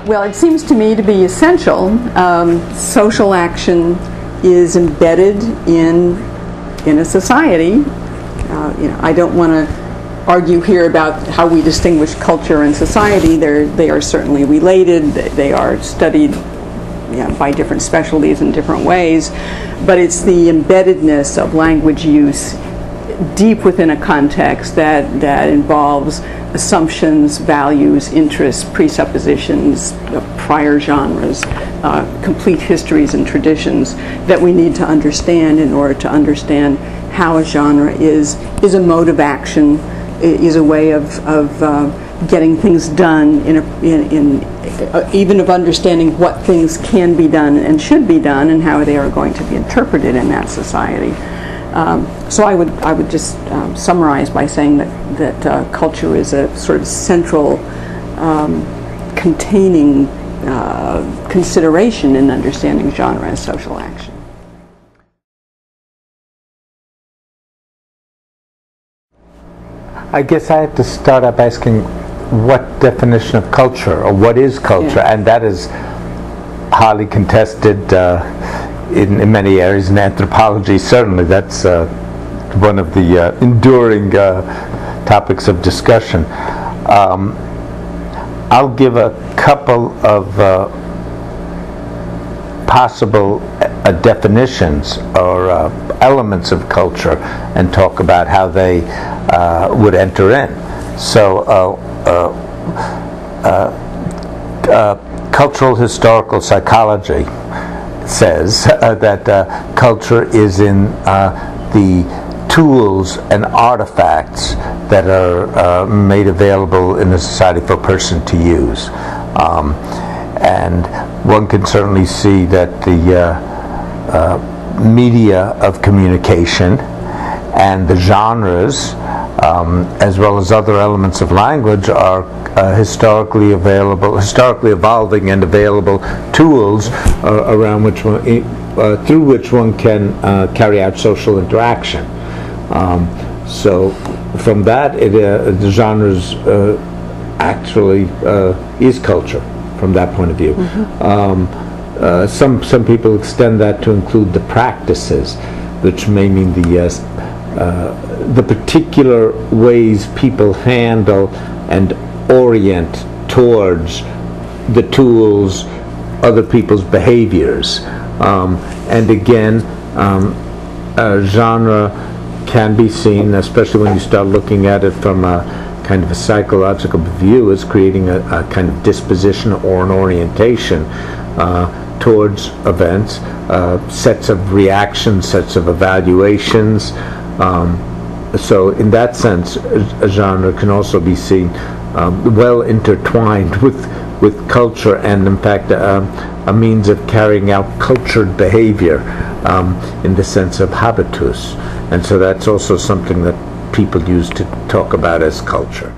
Well, it seems to me to be essential. Social action is embedded in a society. I don't want to argue here about how we distinguish culture and society. They are certainly related. They are studied by different specialties in different ways. But it's the embeddedness of language use deep within a context that involves assumptions, values, interests, presuppositions, prior genres, complete histories and traditions that we need to understand in order to understand how a genre is a mode of action, is a way of getting things done, even of understanding what things can be done and should be done and how they are going to be interpreted in that society. So I would just summarize by saying that culture is a sort of central containing consideration in understanding genre as social action. I guess I have to start up asking what definition of culture, or what is culture, and that is highly contested in many areas. In anthropology, certainly that's one of the enduring topics of discussion. I'll give a couple of possible definitions or elements of culture and talk about how they would enter in. So cultural historical psychology says that culture is in the tools and artifacts that are made available in a society for a person to use. And one can certainly see that the media of communication and the genres, as well as other elements of language, are historically evolving and available tools around which one, through which one can carry out social interaction. So from that, the genres actually is culture from that point of view. Mm-hmm. Some people extend that to include the practices, which may mean the particular ways people handle and orient towards the tools, other people's behaviors. And again, genre can be seen, especially when you start looking at it from a kind of a psychological view, as creating a kind of disposition or an orientation towards events, sets of reactions, sets of evaluations. So in that sense, a genre can also be seen well intertwined with culture, and in fact a means of carrying out cultured behavior in the sense of habitus. And so that's also something that people use to talk about as culture.